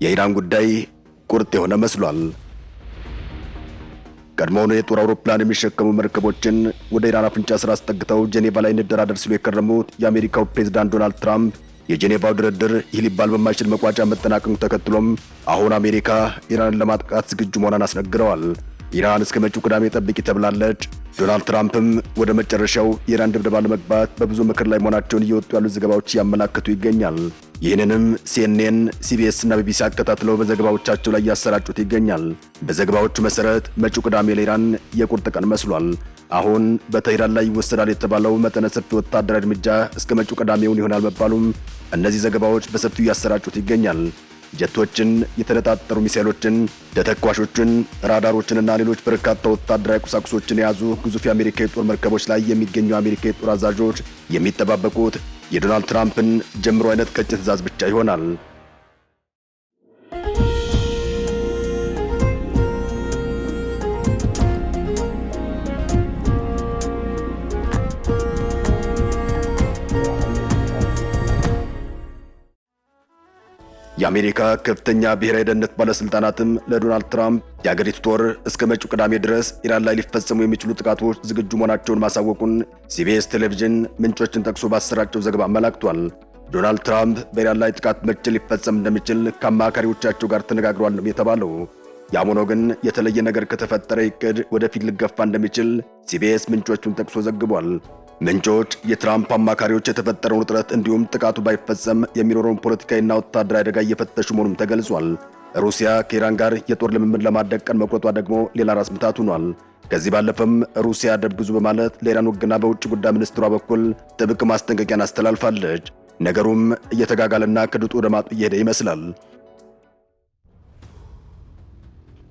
የኢራን ጉዳይ ቁርጥ የሆነ መስሏል። ቀድሞውኑ የጦር አውሮፕላን የሚሸከሙ መርከቦችን ወደ ኢራን አፍንጫ ስር አስጠግተው ጄኔቫ ላይ እንደራደር ሲሉ የከረሙት የአሜሪካው ፕሬዝዳንት ዶናልድ ትራምፕ የጄኔቫው ድርድር ይህ ሊባል በማይችል መቋጫ መጠናቀቁን ተከትሎም አሁን አሜሪካ ኢራንን ለማጥቃት ዝግጁ መሆኗን አስነግረዋል። ኢራን እስከ መጪው ቅዳሜ ጠብቂ ተብላለች። ዶናልድ ትራምፕም ወደ መጨረሻው የኢራን ድብደባ ለመግባት በብዙ ምክር ላይ መሆናቸውን እየወጡ ያሉ ዘገባዎች ያመላክቱ ይገኛል። ይህንንም ሲኤንኤን፣ ሲቢኤስ እና ቢቢሲ አከታትለው በዘገባዎቻቸው ላይ ያሰራጩት ይገኛል። በዘገባዎቹ መሰረት መጪው ቅዳሜ ለኢራን የቁርጥ ቀን መስሏል። አሁን በቴህራን ላይ ይወሰዳል የተባለው መጠነ ሰፊ ወታደራዊ እርምጃ እስከ መጪው ቅዳሜውን ይሆናል መባሉም እነዚህ ዘገባዎች በሰፊው ያሰራጩት ይገኛል። ጀቶችን፣ የተነጣጠሩ ሚሳኤሎችን፣ ተተኳሾችን፣ ራዳሮችንና ሌሎች በርካታ ወታደራዊ ቁሳቁሶችን የያዙ ግዙፍ የአሜሪካ የጦር መርከቦች ላይ የሚገኙ የአሜሪካ የጦር አዛዦች የሚጠባበቁት የዶናልድ ትራምፕን ጀምሮ አይነት ቀጭን ትዕዛዝ ብቻ ይሆናል። የአሜሪካ ከፍተኛ ብሔራዊ ደህንነት ባለስልጣናትም ለዶናልድ ትራምፕ የአገሪቱ ጦር እስከ መጪው ቅዳሜ ድረስ ኢራን ላይ ሊፈጸሙ የሚችሉ ጥቃቶች ዝግጁ መሆናቸውን ማሳወቁን ሲቢኤስ ቴሌቪዥን ምንጮችን ጠቅሶ ባሰራጨው ዘገባ አመላክቷል። ዶናልድ ትራምፕ በኢራን ላይ ጥቃት መቼ ሊፈጸም እንደሚችል ከአማካሪዎቻቸው ጋር ተነጋግሯል ነው የተባለው። ያም ሆኖ ግን የተለየ ነገር ከተፈጠረ እቅድ ወደፊት ሊገፋ እንደሚችል ሲቢኤስ ምንጮቹን ጠቅሶ ዘግቧል። ምንጮች የትራምፕ አማካሪዎች የተፈጠረውን ውጥረት እንዲሁም ጥቃቱ ባይፈጸም የሚኖረውን ፖለቲካዊና ወታደራዊ አደጋ እየፈተሹ መሆኑም ተገልጿል። ሩሲያ ከኢራን ጋር የጦር ልምምድ ለማድረግ ቀን መቁረጧ ደግሞ ሌላ ራስ ምታት ሆኗል። ከዚህ ባለፈም ሩሲያ ደብዙ በማለት ለኢራን ወገና በውጭ ጉዳይ ሚኒስትሯ በኩል ጥብቅ ማስጠንቀቂያን አስተላልፋለች። ነገሩም እየተጋጋለና ከድጡ ወደ ማጡ እየሄደ ይመስላል።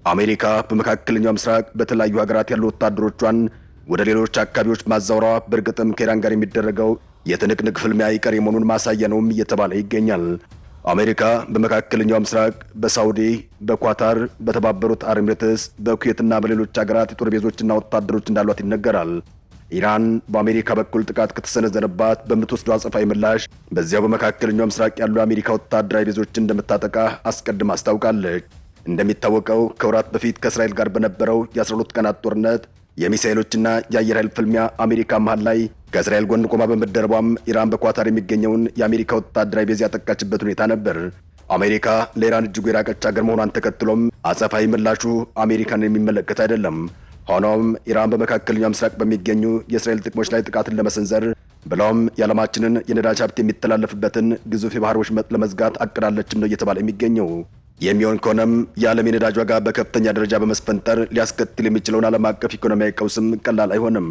አሜሪካ በመካከለኛው ምስራቅ በተለያዩ ሀገራት ያሉ ወታደሮቿን ወደ ሌሎች አካባቢዎች ማዛወሯ በእርግጥም ከኢራን ጋር የሚደረገው የትንቅንቅ ፍልሚያ አይቀሬ መሆኑን ማሳያ ነውም እየተባለ ይገኛል። አሜሪካ በመካከለኛው ምስራቅ በሳውዲ፣ በኳታር፣ በተባበሩት አረብ ኤሚሬትስ፣ በኩዌትና በሌሎች ሀገራት የጦር ቤዞችና ወታደሮች እንዳሏት ይነገራል። ኢራን በአሜሪካ በኩል ጥቃት ከተሰነዘረባት በምትወስደው አጸፋዊ ምላሽ በዚያው በመካከለኛው ምስራቅ ያሉ የአሜሪካ ወታደራዊ ቤዞችን እንደምታጠቃ አስቀድማ አስታውቃለች። እንደሚታወቀው ከወራት በፊት ከእስራኤል ጋር በነበረው የ12 ቀናት ጦርነት የሚሳኤሎችና የአየር ኃይል ፍልሚያ አሜሪካ መሃል ላይ ከእስራኤል ጎን ቆማ በመደረቧም ኢራን በኳታር የሚገኘውን የአሜሪካ ወታደራዊ ቤዝ ያጠቃችበት ሁኔታ ነበር። አሜሪካ ለኢራን እጅጉ የራቀች ሀገር መሆኗን ተከትሎም አጸፋዊ ምላሹ አሜሪካን የሚመለከት አይደለም። ሆኖም ኢራን በመካከለኛው ምስራቅ በሚገኙ የእስራኤል ጥቅሞች ላይ ጥቃትን ለመሰንዘር ብለውም የዓለማችንን የነዳጅ ሀብት የሚተላለፍበትን ግዙፍ የባህር ወሽመጥ ለመዝጋት አቅዳለችም ነው እየተባለ የሚገኘው። የሚሆን ከሆነም የዓለም የነዳጅ ዋጋ በከፍተኛ ደረጃ በመስፈንጠር ሊያስከትል የሚችለውን ዓለም አቀፍ ኢኮኖሚያዊ ቀውስም ቀላል አይሆንም።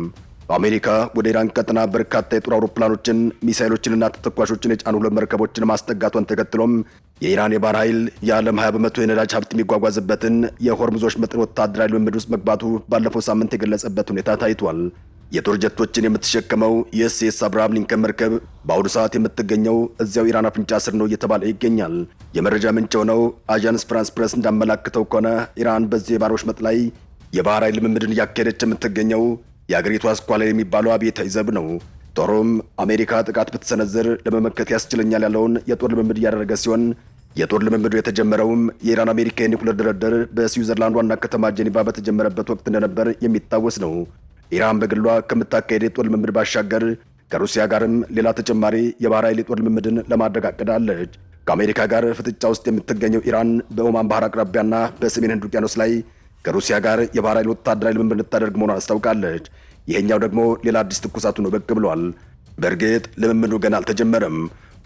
አሜሪካ ወደ ኢራን ቀጠና በርካታ የጦር አውሮፕላኖችን፣ ሚሳኤሎችንና ተተኳሾችን የጫኑ ሁለት መርከቦችን ማስጠጋቷን ተከትሎም የኢራን የባህር ኃይል የዓለም 20 በመቶ የነዳጅ ሀብት የሚጓጓዝበትን የሆርሙዝ ወሽመጥን ወታደራዊ ልምምድ ውስጥ መግባቱ ባለፈው ሳምንት የገለጸበት ሁኔታ ታይቷል። የጦር ጀቶችን የምትሸከመው የዩኤስኤስ አብርሃም ሊንከን መርከብ በአሁኑ ሰዓት የምትገኘው እዚያው ኢራን አፍንጫ ስር ነው እየተባለ ይገኛል። የመረጃ ምንጭ ሆነው አዣንስ ፍራንስ ፕሬስ እንዳመላክተው ከሆነ ኢራን በዚህ የባህር ወሽመጥ ላይ የባህር ኃይል ልምምድን እያካሄደች የምትገኘው የአገሪቱ አስኳላ የሚባለው አብዮታዊ ዘብ ነው። ጦሩም አሜሪካ ጥቃት ብትሰነዝር ለመመከት ያስችለኛል ያለውን የጦር ልምምድ እያደረገ ሲሆን የጦር ልምምዱ የተጀመረውም የኢራን አሜሪካ የኒኩሌር ድርድር በስዊዘርላንድ ዋና ከተማ ጄኔቫ በተጀመረበት ወቅት እንደነበር የሚታወስ ነው። ኢራን በግሏ ከምታካሄድ የጦር ልምምድ ባሻገር ከሩሲያ ጋርም ሌላ ተጨማሪ የባህር ኃይል የጦር ልምምድን ለማድረግ አቅዳለች። ከአሜሪካ ጋር ፍጥጫ ውስጥ የምትገኘው ኢራን በኦማን ባህር አቅራቢያና በሰሜን ህንድ ውቅያኖስ ላይ ከሩሲያ ጋር የባህር ኃይል ወታደራዊ ልምምድ ልታደርግ መሆኗን አስታውቃለች። ይሄኛው ደግሞ ሌላ አዲስ ትኩሳቱ ነው ብቅ ብሏል። በእርግጥ ልምምዱ ገና አልተጀመረም።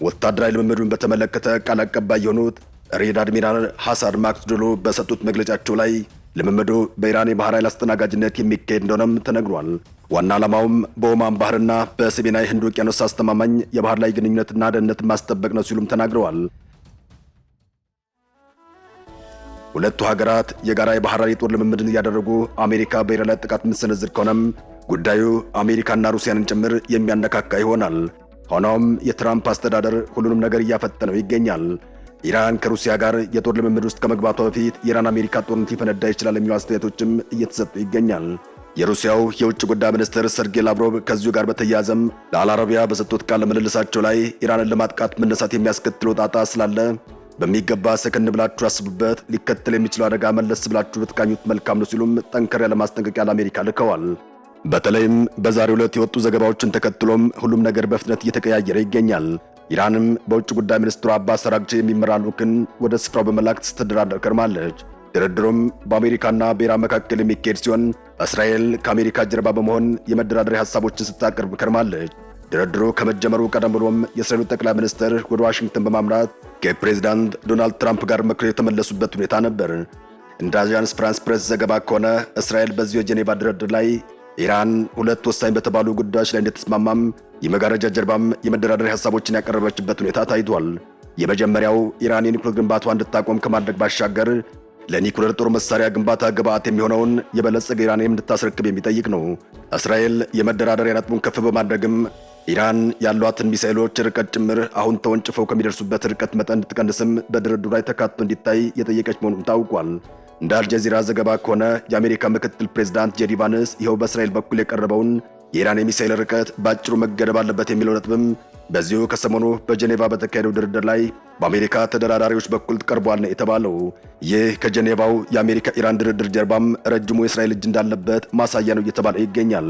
ወታደራዊ ልምምዱን በተመለከተ ቃል አቀባይ የሆኑት ሪር አድሚራል ሐሰን ማክስዱሉ በሰጡት መግለጫቸው ላይ ልምምዱ በኢራን የባህር ኃይል አስተናጋጅነት የሚካሄድ እንደሆነም ተነግሯል። ዋና ዓላማውም በኦማን ባህርና በሰሜናዊ ህንድ ውቅያኖስ አስተማማኝ የባህር ላይ ግንኙነትና ደህንነትን ማስጠበቅ ነው ሲሉም ተናግረዋል። ሁለቱ ሀገራት የጋራ የባህር ኃይል የጦር ልምምድን እያደረጉ አሜሪካ በኢራን ላይ ጥቃት የምትሰነዝር ከሆነም ጉዳዩ አሜሪካና ሩሲያንን ጭምር የሚያነካካ ይሆናል። ሆኖም የትራምፕ አስተዳደር ሁሉንም ነገር እያፈጠነው ይገኛል። ኢራን ከሩሲያ ጋር የጦር ልምምድ ውስጥ ከመግባቷ በፊት የኢራን አሜሪካ ጦርነት ሊፈነዳ ይችላል የሚሉ አስተያየቶችም እየተሰጡ ይገኛል። የሩሲያው የውጭ ጉዳይ ሚኒስትር ሰርጌይ ላቭሮቭ ከዚሁ ጋር በተያያዘም ለአል አረቢያ በሰጡት ቃለ ምልልሳቸው ላይ ኢራንን ለማጥቃት መነሳት የሚያስከትለው ጣጣ ስላለ በሚገባ ሰከን ብላችሁ አስቡበት፣ ሊከተል የሚችለው አደጋ መለስ ብላችሁ ብትቃኙት መልካም ነው ሲሉም ጠንከር ያለ ማስጠንቀቂያ ለአሜሪካ ልከዋል። በተለይም በዛሬው ዕለት የወጡ ዘገባዎችን ተከትሎም ሁሉም ነገር በፍጥነት እየተቀያየረ ይገኛል። ኢራንም በውጭ ጉዳይ ሚኒስትሩ አባስ አራግቺ የሚመራ ልዑክን ወደ ስፍራው በመላክ ስትደራደር ከርማለች። ድርድሩም በአሜሪካና በኢራን መካከል የሚካሄድ ሲሆን እስራኤል ከአሜሪካ ጀርባ በመሆን የመደራደሪያ ሐሳቦችን ስታቀርብ ከርማለች። ድርድሩ ከመጀመሩ ቀደም ብሎም የእስራኤሉ ጠቅላይ ሚኒስትር ወደ ዋሽንግተን በማምራት ከፕሬዝዳንት ዶናልድ ትራምፕ ጋር መክረው የተመለሱበት ሁኔታ ነበር። እንደ አዣንስ ፍራንስ ፕሬስ ዘገባ ከሆነ እስራኤል በዚሁ የጄኔቫ ድርድር ላይ ኢራን ሁለት ወሳኝ በተባሉ ጉዳዮች ላይ እንደተስማማም የመጋረጃ ጀርባም የመደራደሪያ ሐሳቦችን ያቀረበችበት ሁኔታ ታይቷል። የመጀመሪያው ኢራን የኒኩሌር ግንባታዋን እንድታቆም ከማድረግ ባሻገር ለኒኩሌር ጦር መሳሪያ ግንባታ ግብዓት የሚሆነውን የበለጸገ ዩራኒየም እንድታስረክብ የሚጠይቅ ነው። እስራኤል የመደራደሪያ ነጥቡን ከፍ በማድረግም ኢራን ያሏትን ሚሳኤሎች ርቀት ጭምር አሁን ተወንጭፈው ከሚደርሱበት ርቀት መጠን እንድትቀንስም በድርድሩ ላይ ተካቶ እንዲታይ የጠየቀች መሆኑን ታውቋል። እንደ አልጀዚራ ዘገባ ከሆነ የአሜሪካ ምክትል ፕሬዝዳንት ጄዲ ቫንስ ይኸው በእስራኤል በኩል የቀረበውን የኢራን የሚሳኤል ርቀት ባጭሩ መገደብ አለበት የሚለው ነጥብም በዚሁ ከሰሞኑ በጄኔቫ በተካሄደው ድርድር ላይ በአሜሪካ ተደራዳሪዎች በኩል ቀርቧል ነው የተባለው። ይህ ከጄኔቫው የአሜሪካ ኢራን ድርድር ጀርባም ረጅሙ የእስራኤል እጅ እንዳለበት ማሳያ ነው እየተባለ ይገኛል።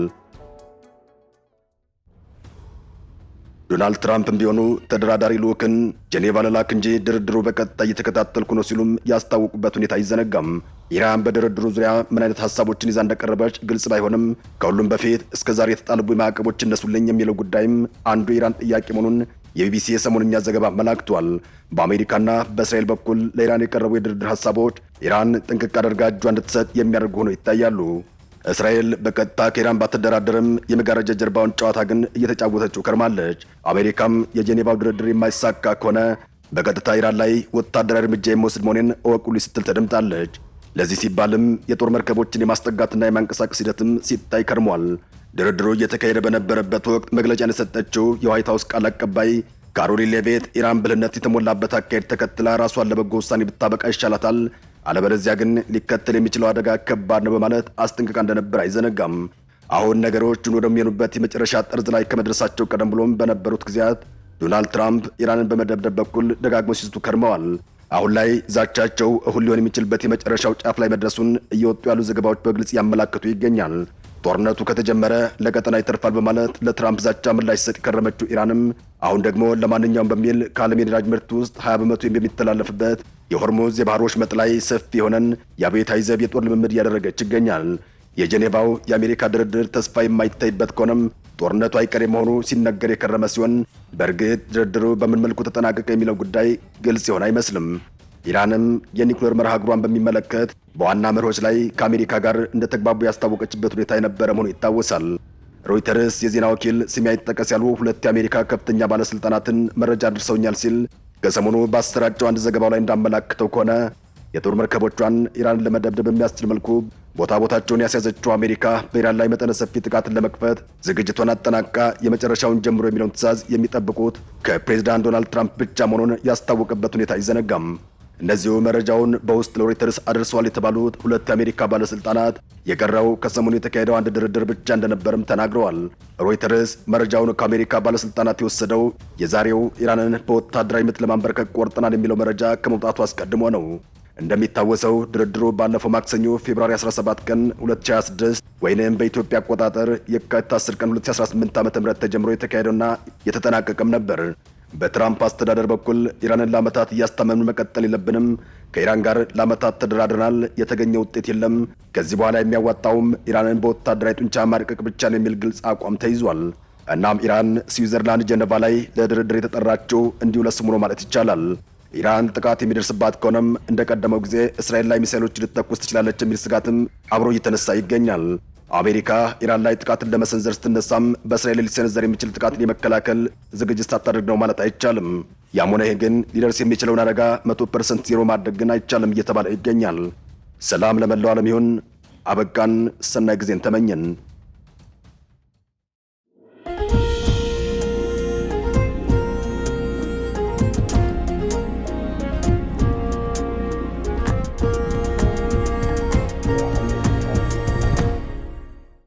ዶናልድ ትራምፕም ቢሆኑ ተደራዳሪ ልዑክን ጄኔቫ ለላክ እንጂ ድርድሩ በቀጥታ እየተከታተልኩ ነው ሲሉም ያስታወቁበት ሁኔታ አይዘነጋም። ኢራን በድርድሩ ዙሪያ ምን አይነት ሐሳቦችን ይዛ እንደቀረበች ግልጽ ባይሆንም ከሁሉም በፊት እስከዛሬ የተጣለቡ ማዕቀቦች እነሱልኝ የሚለው ጉዳይም አንዱ የኢራን ጥያቄ መሆኑን የቢቢሲ የሰሞንኛ ዘገባ አመላክቷል። በአሜሪካና በእስራኤል በኩል ለኢራን የቀረቡ የድርድር ሐሳቦች ኢራን ጥንቅቅ አድርጋ እጇ እንድትሰጥ የሚያደርጉ ሆነው ይታያሉ። እስራኤል በቀጥታ ከኢራን ባትደራደርም የመጋረጃ ጀርባውን ጨዋታ ግን እየተጫወተችው ከርማለች። አሜሪካም የጄኔቫው ድርድር የማይሳካ ከሆነ በቀጥታ ኢራን ላይ ወታደራዊ እርምጃ የሚወስድ መሆኔን እወቁልኝ ስትል ተደምጣለች። ለዚህ ሲባልም የጦር መርከቦችን የማስጠጋትና የማንቀሳቀስ ሂደትም ሲታይ ከርሟል። ድርድሩ እየተካሄደ በነበረበት ወቅት መግለጫን የሰጠችው የዋይት ሀውስ ቃል አቀባይ ካሮሊን ሌቪት ኢራን ብልህነት የተሞላበት አካሄድ ተከትላ ራሷን ለበጎ ውሳኔ ብታበቃ ይሻላታል፣ አለበለዚያ ግን ሊከተል የሚችለው አደጋ ከባድ ነው በማለት አስጠንቅቃ እንደነበር አይዘነጋም። አሁን ነገሮችን ወደሚሆኑበት የመጨረሻ ጠርዝ ላይ ከመድረሳቸው ቀደም ብሎም በነበሩት ጊዜያት ዶናልድ ትራምፕ ኢራንን በመደብደብ በኩል ደጋግሞ ሲስቱ ከርመዋል። አሁን ላይ ዛቻቸው እሁን ሊሆን የሚችልበት የመጨረሻው ጫፍ ላይ መድረሱን እየወጡ ያሉ ዘገባዎች በግልጽ ያመላክቱ ይገኛል። ጦርነቱ ከተጀመረ ለቀጠና ይተርፋል በማለት ለትራምፕ ዛቻ ምላሽ ሰጥ የከረመችው ኢራንም አሁን ደግሞ ለማንኛውም በሚል ከዓለም የነዳጅ ምርት ውስጥ 20 በመቶ የሚተላለፍበት የሆርሙዝ የባህር ወሽመጥ ላይ ሰፊ የሆነን የአብዮታዊ ዘብ የጦር ልምምድ እያደረገች ይገኛል። የጄኔቫው የአሜሪካ ድርድር ተስፋ የማይታይበት ከሆነም ጦርነቱ አይቀሬ መሆኑ ሲነገር የከረመ ሲሆን በእርግጥ ድርድሩ በምን መልኩ ተጠናቀቀ የሚለው ጉዳይ ግልጽ ይሆን አይመስልም። ኢራንም የኒኩሌር መርሃ ግብሯን በሚመለከት በዋና መርሆች ላይ ከአሜሪካ ጋር እንደተግባቡ ያስታወቀችበት ሁኔታ የነበረ መሆኑ ይታወሳል። ሮይተርስ የዜና ወኪል ስም አይጠቀስ ያሉ ሁለት የአሜሪካ ከፍተኛ ባለስልጣናትን መረጃ አድርሰውኛል ሲል ከሰሞኑ ባሰራጨው አንድ ዘገባው ላይ እንዳመላክተው ከሆነ የጦር መርከቦቿን ኢራን ለመደብደብ የሚያስችል መልኩ ቦታቸውን ያስያዘችው አሜሪካ በኢራን ላይ መጠነ ሰፊ ጥቃትን ለመክፈት ዝግጅቷን አጠናቃ የመጨረሻውን ጀምሮ የሚለውን ትዕዛዝ የሚጠብቁት ከፕሬዝዳንት ዶናልድ ትራምፕ ብቻ መሆኑን ያስታወቀበት ሁኔታ አይዘነጋም። እነዚሁ መረጃውን በውስጥ ለሮይተርስ አድርሰዋል የተባሉት ሁለት የአሜሪካ ባለስልጣናት የቀረው ከሰሞኑ የተካሄደው አንድ ድርድር ብቻ እንደነበርም ተናግረዋል። ሮይተርስ መረጃውን ከአሜሪካ ባለስልጣናት የወሰደው የዛሬው ኢራንን በወታደራዊ ምት ለማንበርከክ ቆርጠናል የሚለው መረጃ ከመውጣቱ አስቀድሞ ነው። እንደሚታወሰው ድርድሩ ባለፈው ማክሰኞ ፌብሩዋሪ 17 ቀን 2026 ወይንም በኢትዮጵያ አቆጣጠር የካቲት 10 ቀን 2018 ዓ.ም ተጀምሮ የተካሄደውና የተጠናቀቀም ነበር። በትራምፕ አስተዳደር በኩል ኢራንን ለዓመታት እያስታመምን መቀጠል የለብንም፣ ከኢራን ጋር ለዓመታት ተደራድረናል፣ የተገኘ ውጤት የለም፣ ከዚህ በኋላ የሚያዋጣውም ኢራንን በወታደራዊ ጡንቻ ማድቀቅ ብቻ ነው የሚል ግልጽ አቋም ተይዟል። እናም ኢራን ስዊዘርላንድ ጀነቫ ላይ ለድርድር የተጠራችው እንዲሁ ለስሙ ነው ማለት ይቻላል። ኢራን ጥቃት የሚደርስባት ከሆነም እንደቀደመው ጊዜ እስራኤል ላይ ሚሳኤሎች ልትተኩስ ትችላለች የሚል ስጋትም አብሮ እየተነሳ ይገኛል። አሜሪካ ኢራን ላይ ጥቃትን ለመሰንዘር ስትነሳም በእስራኤል ሊሰነዘር የሚችል ጥቃትን የመከላከል ዝግጅት ሳታደርግ ነው ማለት አይቻልም። ያም ሆነ ይህ ግን ሊደርስ የሚችለውን አደጋ 100% ዜሮ ማድረግ ግን አይቻልም እየተባለ ይገኛል። ሰላም ለመላው ዓለም ይሁን። አበቃን። ሰናይ ጊዜን ተመኘን።